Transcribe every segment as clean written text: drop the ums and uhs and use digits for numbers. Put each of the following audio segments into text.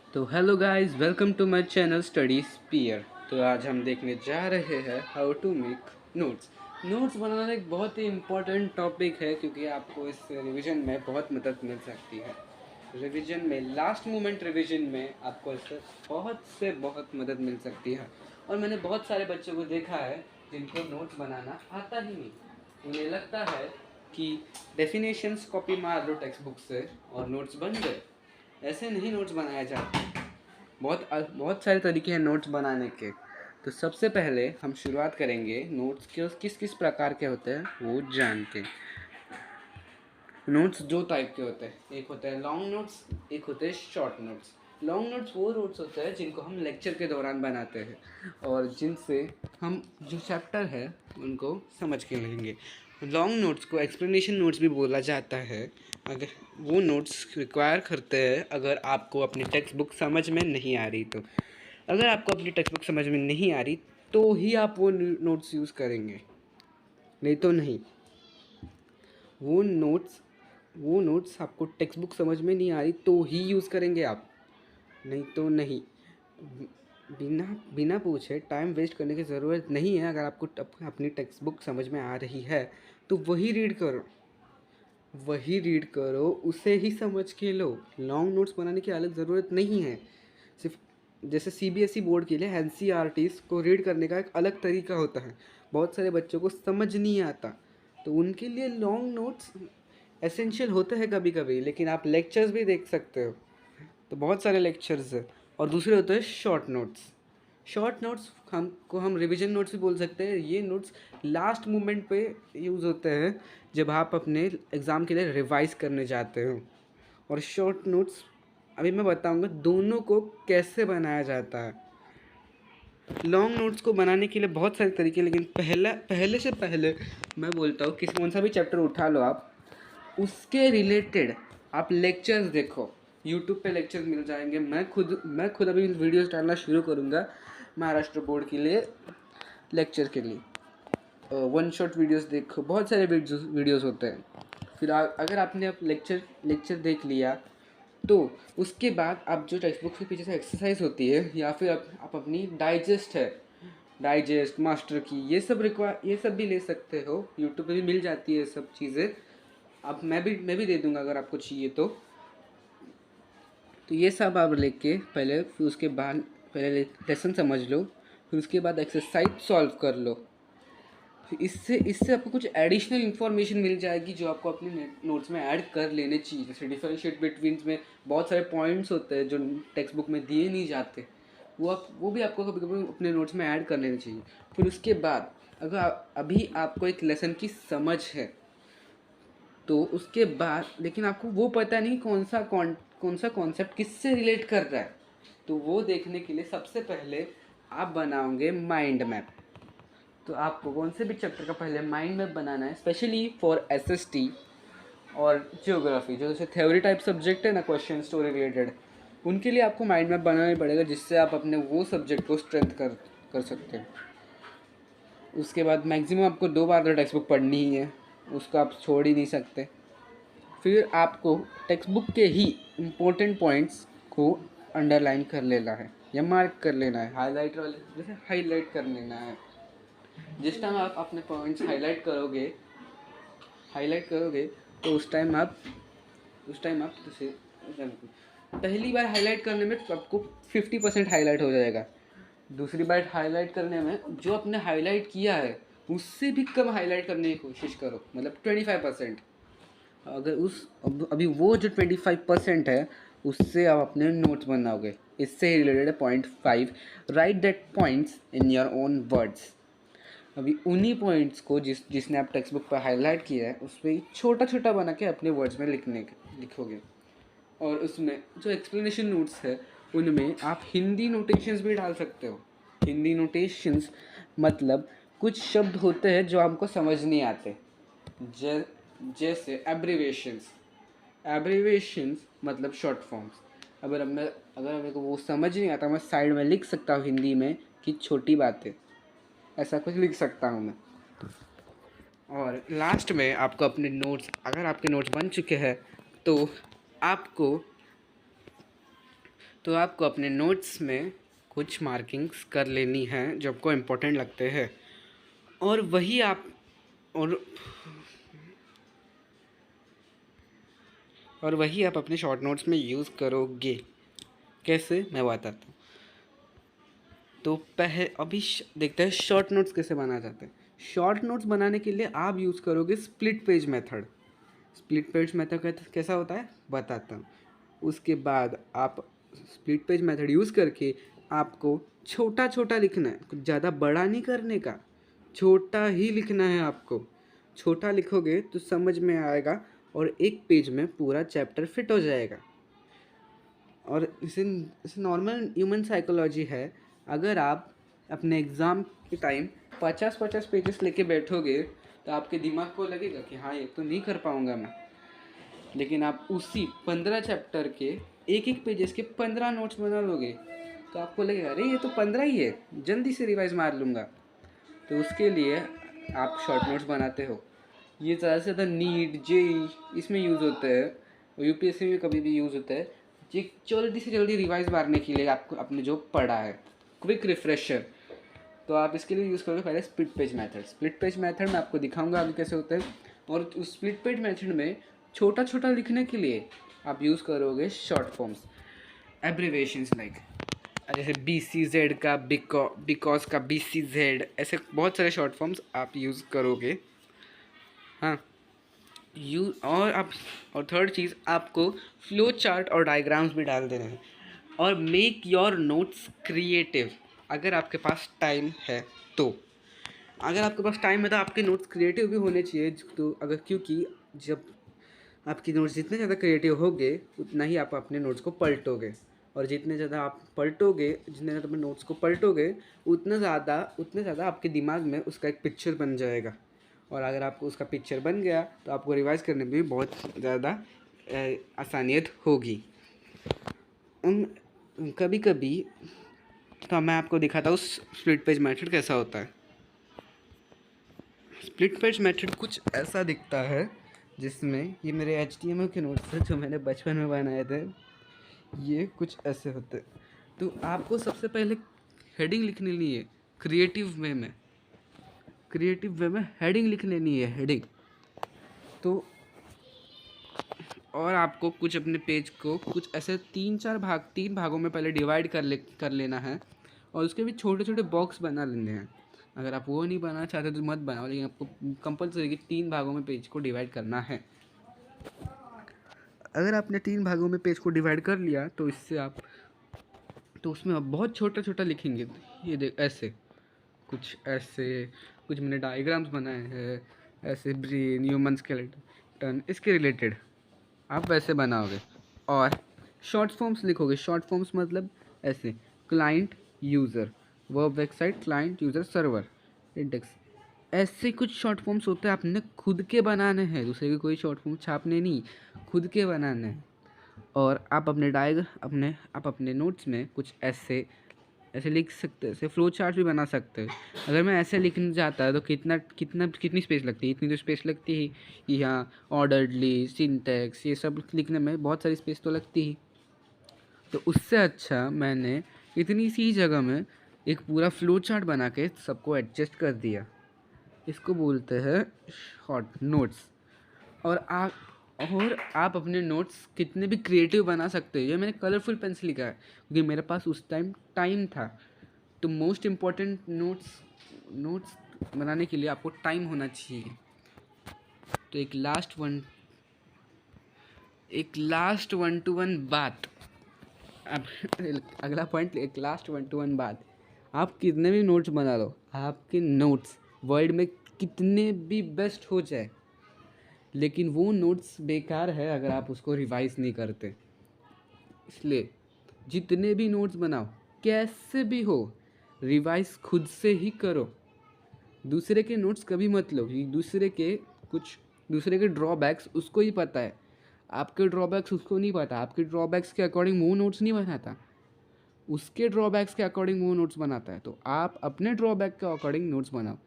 तो hello guys, welcome to my channel Study Sphere. तो आज हम देखने जा रहे हैं how to make notes. Notes बनाना एक बहुत ही इम्पोर्टेंट टॉपिक है क्योंकि आपको इस रिवीजन में बहुत मदद मिल सकती है। रिवीजन में लास्ट मोमेंट रिवीजन में आपको इससे बहुत मदद मिल सकती है। और मैंने बहुत सारे बच्चों को देखा है जिनको नोट्स बनाना आता ही नहीं। उन्हें लगता है कि डेफिनेशंस कॉपी मार लो टेक्स्ट बुक से और नोट्स बन गए। ऐसे नहीं नोट्स बनाए जाते। बहुत सारे तरीके हैं नोट्स बनाने के। तो सबसे पहले हम शुरुआत करेंगे नोट्स के किस किस प्रकार के होते हैं वो जान के। नोट्स दो टाइप के होते हैं, एक होता है लॉन्ग नोट्स, एक होते हैं शॉर्ट नोट्स। लॉन्ग नोट्स वो नोट्स होते हैं जिनको हम लेक्चर के दौरान बनाते हैं और जिनसे हम जो चैप्टर है उनको समझ के लेंगे। लॉन्ग नोट्स को एक्सप्लेनेशन नोट्स भी बोला जाता है। अगर वो नोट्स रिक्वायर करते हैं अगर आपको अपनी टेक्स्ट बुक समझ में नहीं आ रही तो। अगर आपको अपनी टेक्स्ट बुक समझ में नहीं आ रही तो ही आप वो नोट्स यूज़ करेंगे, नहीं तो नहीं। वो नोट्स वो नोट्स आपको टेक्स्ट बुक समझ में नहीं आ रही तो ही यूज़ करेंगे आप, नहीं तो नहीं। बिना बिना पूछे टाइम वेस्ट करने की ज़रूरत नहीं है। अगर आपको अपनी टेक्स्ट बुक समझ में आ रही है तो वही रीड करो, उसे ही समझ के लो। लॉन्ग नोट्स बनाने की अलग ज़रूरत नहीं है। सिर्फ जैसे सीबीएसई बोर्ड के लिए एनसीईआरटीज़ को रीड करने का एक अलग तरीका होता है। बहुत सारे बच्चों को समझ नहीं आता तो उनके लिए लॉन्ग नोट्स एसेंशियल होते हैं कभी कभी। लेकिन आप लेक्चर्स भी देख सकते हो, तो बहुत सारे लेक्चर्स है। और दूसरे होते हैं शॉर्ट नोट्स। शॉर्ट नोट्स हम रिवीजन नोट्स भी बोल सकते हैं। ये नोट्स लास्ट मोमेंट पे यूज़ होते हैं जब आप अपने एग्ज़ाम के लिए रिवाइज करने जाते हो। और शॉर्ट नोट्स अभी मैं बताऊंगा दोनों को कैसे बनाया जाता है। लॉन्ग नोट्स को बनाने के लिए बहुत सारे तरीके, लेकिन पहले से पहले मैं बोलता हूँ किसी कौन सा भी चैप्टर उठा लो आप, उसके रिलेटेड आप लेक्चर्स देखो। यूट्यूब पे लेक्चर्स मिल जाएंगे। मैं खुद अभी वीडियोस डालना शुरू करूँगा महाराष्ट्र बोर्ड के लिए, लेक्चर के लिए। वन शॉट वीडियोस देखो, बहुत सारे वीडियोस होते हैं। फिर अगर आपने अब लेक्चर लेक्चर देख लिया तो उसके बाद आप जो टेक्स्ट बुक के पीछे से एक्सरसाइज होती है या फिर आप अपनी डाइजेस्ट मास्टर की ये सब भी ले सकते हो। यूट्यूब पे भी मिल जाती है सब चीज़ें। अब मैं भी दे दूंगा अगर आपको चाहिए तो ये सब आप लेके पहले, फिर उसके बाद पहले लेसन समझ लो, फिर उसके बाद एक्सरसाइज सॉल्व कर लो। फिर इससे आपको कुछ एडिशनल इन्फॉर्मेशन मिल जाएगी जो आपको अपने नोट्स में ऐड कर लेने चाहिए। जैसे डिफरेंशिएट बिटवीन में बहुत सारे पॉइंट्स होते हैं जो टेक्स्ट बुक में दिए नहीं जाते, वो भी आपको कभी कभी अपने नोट्स में ऐड कर लेने चाहिए। फिर उसके बाद अगर अभी आपको एक लेसन की समझ है तो उसके बाद लेकिन आपको वो पता नहीं कौन सा कॉन्सेप्ट किससे रिलेट कर रहा है, तो वो देखने के लिए सबसे पहले आप बनाओगे माइंड मैप। तो आपको कौन से भी चैप्टर का पहले माइंड मैप बनाना है, स्पेशली फॉर एसएसटी और जियोग्राफी, जो जैसे थ्योरी टाइप सब्जेक्ट है ना, क्वेश्चन स्टोरी रिलेटेड, उनके लिए आपको माइंड मैप बनाना ही पड़ेगा जिससे आप अपने वो सब्जेक्ट को स्ट्रेंथ कर सकते हैं। उसके बाद मैक्सिमम आपको 2 बार तो टेक्स्ट बुक पढ़नी ही है, उसको आप छोड़ ही नहीं सकते। फिर आपको टेक्स्ट बुक के ही इम्पोर्टेंट पॉइंट्स को अंडरलाइन कर लेना है या मार्क कर लेना है, हाईलाइट वाले जैसे हाईलाइट कर लेना है। जिस टाइम आप अपने पॉइंट्स हाईलाइट करोगे तो उस टाइम आप जैसे पहली बार हाईलाइट करने में आपको 50% हाईलाइट हो जाएगा। दूसरी बार हाईलाइट करने में जो आपने हाईलाइट किया है उससे भी कम हाईलाइट करने की कोशिश करो, मतलब 25%। अगर अभी वो जो 25% है उससे आप अपने नोट्स बनाओगे। इससे ही रिलेटेड है point 5, right that points in your own words. अभी उन्हीं पॉइंट्स को जिसने आप टेक्स्ट बुक पर हाईलाइट किया है उस पर छोटा छोटा बना के अपने वर्ड्स में लिखोगे। और उसमें जो एक्सप्लेनेशन नोट्स है उनमें आप हिंदी नोटेशंस भी डाल सकते हो। हिंदी नोटेशंस मतलब कुछ शब्द होते हैं जो हमको समझ नहीं आते, जैसे एब्रीवेशंस मतलब शॉर्ट फॉर्म्स। अगर मेरे को वो समझ नहीं आता, मैं साइड में लिख सकता हूँ हिंदी में कि छोटी बात है, ऐसा कुछ लिख सकता हूँ मैं। और लास्ट में आपको अपने नोट्स, अगर आपके नोट्स बन चुके हैं तो आपको तो आपको अपने नोट्स में कुछ मार्किंग्स कर लेनी है जो आपको इम्पोर्टेंट लगते हैं, और वही आप और वही आप अपने शॉर्ट नोट्स में यूज़ करोगे। कैसे, मैं बताता हूँ। तो अभी देखते हैं शॉर्ट नोट्स कैसे बनाए जाते हैं। शॉर्ट नोट्स बनाने के लिए आप यूज़ करोगे split page method. Split page method कैसा होता है बताता हूँ। उसके बाद आप स्प्लिट पेज मेथड यूज़ करके आपको छोटा छोटा लिखना है, कुछ ज़्यादा बड़ा नहीं करने का, छोटा ही लिखना है आपको। छोटा लिखोगे तो समझ में आएगा और एक पेज में पूरा चैप्टर फिट हो जाएगा। और इसे नॉर्मल ह्यूमन साइकोलॉजी है। अगर आप अपने एग्ज़ाम के टाइम 50-50 पेजेस लेके बैठोगे तो आपके दिमाग को लगेगा कि हाँ, ये तो नहीं कर पाऊँगा मैं। लेकिन आप उसी 15 चैप्टर के एक एक पेजेस के 15 नोट्स बना लोगे तो आपको लगेगा अरे ये तो 15 ही है, जल्दी से रिवाइज मार लूँगा। तो उसके लिए आप शॉर्ट नोट्स बनाते हो। ये ज़्यादा से ज़्यादा नीट, जेई इसमें यूज़ होता है, और यूपीएससी में कभी भी यूज़ होता है। ये जल्दी से जल्दी रिवाइज मारने के लिए आपको आपने जो पढ़ा है, क्विक रिफ्रेशर। तो आप इसके लिए यूज़ करोगे पहले split page method. Split page method में आपको दिखाऊंगा आगे कैसे होता है। और उस स्प्लिट पेज मेथड में छोटा छोटा लिखने के लिए आप यूज़ करोगे शॉर्ट फॉर्म्स, एब्रीवेशंस लाइक जैसे BCZ का बिकॉज का BCZ, ऐसे बहुत सारे शॉर्ट फॉर्म्स आप यूज़ करोगे। हाँ, और थर्ड चीज़, आपको फ्लो चार्ट और डायग्राम्स भी डाल देने हैं। और मेक योर नोट्स क्रिएटिव। अगर आपके पास टाइम है तो आपके नोट्स क्रिएटिव भी होने चाहिए। तो क्योंकि जब आपकी नोट्स जितने ज़्यादा क्रिएटिव होंगे उतना ही आप अपने नोट्स को पलटोगे, और जितने ज़्यादा अपने नोट्स को पलटोगे उतने ज़्यादा आपके दिमाग में उसका एक पिक्चर बन जाएगा। और अगर आपको उसका पिक्चर बन गया तो आपको रिवाइज करने में भी बहुत ज़्यादा आसानियत होगी। कभी कभी तो मैं आपको दिखाता हूँ स्प्लिट पेज मेथड कैसा होता है। स्प्लिट पेज मेथड कुछ ऐसा दिखता है, जिसमें ये मेरे HTML के नोट्स हैं जो मैंने बचपन में बनाए थे। ये कुछ ऐसे होते। तो आपको सबसे पहले हेडिंग लिख लेनी है क्रिएटिव वे में हेडिंग लिख लेनी है, हेडिंग। तो और आपको कुछ अपने पेज को कुछ ऐसे 3 भागों में पहले डिवाइड कर लेना है, और उसके भी छोटे छोटे बॉक्स बना लेने हैं। अगर आप वो नहीं बनाना चाहते तो मत बनाओ, लेकिन आपको कंपलसरी 3 भागों में पेज को डिवाइड करना है। अगर आपने 3 भागों में पेज को डिवाइड कर लिया तो उसमें आप बहुत छोटा छोटा लिखेंगे। ये देख, कुछ मैंने डायग्राम्स बनाए हैं, ऐसे ब्रेन, ह्यूमन स्केलेटन, इसके रिलेटेड आप वैसे बनाओगे। और शॉर्ट फॉर्म्स लिखोगे। शॉर्ट फॉर्म्स मतलब ऐसे client user, verb, website, client user, server, index, ऐसे कुछ शॉर्ट फॉर्म्स होते हैं। आपने खुद के बनाने हैं, दूसरे के कोई शॉर्ट फॉर्म छापने नहीं, खुद के बनाने हैं। और आप अपने नोट्स में कुछ ऐसे लिख सकते हैं, ऐसे फ्लो चार्ट भी बना सकते हैं। अगर मैं ऐसे लिखने जाता है तो कितनी स्पेस लगती है, इतनी तो स्पेस लगती ही कि यहाँ ऑर्डरली, सिंटैक्स, ये सब लिखने में बहुत सारी स्पेस तो लगती ही। तो उससे अच्छा मैंने इतनी सी जगह में एक पूरा फ्लो चार्ट बना के सबको एडजस्ट कर दिया। इसको बोलते हैं शॉर्ट नोट्स। और आप अपने नोट्स कितने भी क्रिएटिव बना सकते हो। ये मैंने कलरफुल पेन से लिखा है क्योंकि मेरे पास उस टाइम था। तो मोस्ट इम्पॉर्टेंट नोट्स बनाने के लिए आपको टाइम होना चाहिए। तो एक लास्ट वन टू वन बात, अब अगला पॉइंट, एक लास्ट वन टू वन बात। आप कितने भी नोट्स बना लो, आपके नोट्स वर्ल्ड में कितने भी बेस्ट हो जाए, लेकिन वो नोट्स बेकार है अगर आप उसको रिवाइज नहीं करते। इसलिए जितने भी नोट्स बनाओ, कैसे भी हो, रिवाइज खुद से ही करो। दूसरे के नोट्स कभी मत लो, दूसरे के ड्रॉबैक्स उसको ही पता है, आपके ड्रॉबैक्स उसको नहीं पता। आपके ड्रॉबैक्स के अकॉर्डिंग वो नोट्स नहीं बनाता, उसके ड्रॉबैक्स के अकॉर्डिंग वो नोट्स बनाता है। तो आप अपने ड्रॉबैक के अकॉर्डिंग नोट्स बनाओ।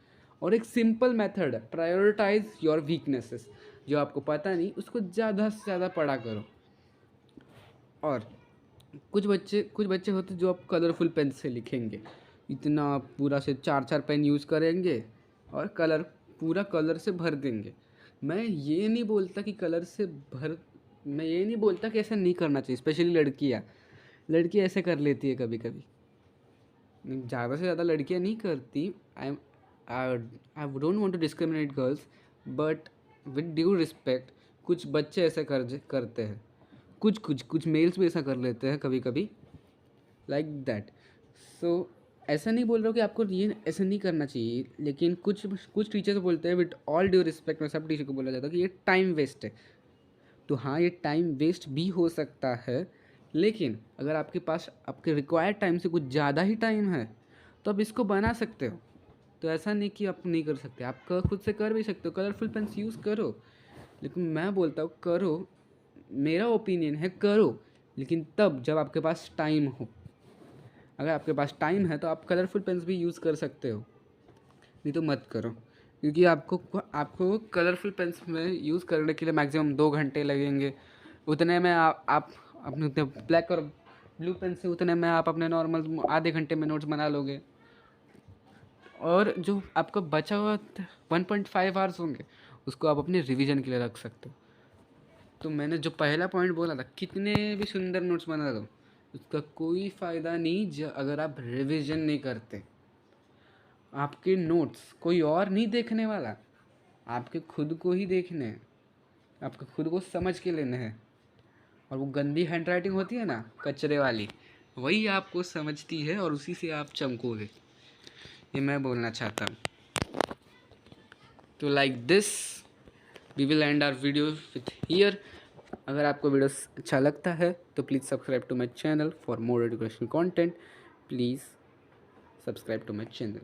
और एक सिंपल मेथड है, प्रायोरिटाइज योर वीकनेसेस। जो आपको पता नहीं उसको ज़्यादा से ज़्यादा पढ़ा करो। और कुछ बच्चे होते जो आप कलरफुल पेन से लिखेंगे, इतना पूरा से 4-4 पेन यूज़ करेंगे और पूरा कलर से भर देंगे। मैं ये नहीं बोलता कि ऐसा नहीं करना चाहिए, स्पेशली लड़की ऐसे कर लेती है कभी-कभी। ज़्यादा से ज़्यादा लड़कियाँ नहीं करती। I don't want to discriminate girls, but with due respect कुछ बच्चे ऐसे करते हैं। कुछ मेल्स भी ऐसा कर लेते हैं कभी-कभी, लाइक दैट। सो ऐसा नहीं बोल रहा हूँ कि आपको ये ऐसा नहीं करना चाहिए, लेकिन कुछ टीचर्स बोलते हैं, विद ऑल ड्यू रिस्पेक्ट, मैं सब टीचर को बोला जाता है कि ये टाइम वेस्ट है। तो हाँ, ये टाइम वेस्ट भी हो सकता है, लेकिन अगर आपके पास आपके रिक्वायर्ड टाइम से कुछ ज़्यादा ही टाइम है तो आप इसको बना सकते हो। तो ऐसा नहीं कि आप नहीं कर सकते, आप खुद से कर भी सकते हो, कलरफुल पेन्स यूज़ करो। लेकिन मैं बोलता हूँ करो, मेरा ओपिनियन है करो, लेकिन तब जब आपके पास टाइम हो। अगर आपके पास टाइम है तो आप कलरफुल पेन्स भी यूज़ कर सकते हो, नहीं तो मत करो। क्योंकि आपको कलरफुल पेन्स में यूज़ करने के लिए मैक्सिमम 2 घंटे लगेंगे। उतने में आप अपने उतने ब्लैक और ब्लू पेन से उतने में आप अपने नॉर्मल आधे घंटे में नोट्स बना लोगे। और जो आपका बचा हुआ 1.5 आवर्स होंगे उसको आप अपने रिवीजन के लिए रख सकते हो। तो मैंने जो पहला पॉइंट बोला था, कितने भी सुंदर नोट्स बना दो, उसका कोई फ़ायदा नहीं अगर आप रिवीजन नहीं करते। आपके नोट्स कोई और नहीं देखने वाला, आपके खुद को ही देखने हैं, आपको खुद को समझ के लेने हैं। और वो गंदी हैंडराइटिंग होती है ना, कचरे वाली, वही आपको समझती है और उसी से आप चमकोगे, ये मैं बोलना चाहता हूँ। तो like this we will end our video with here. अगर आपको वीडियो अच्छा लगता है तो please subscribe to my channel for more educational content. Please subscribe to my channel.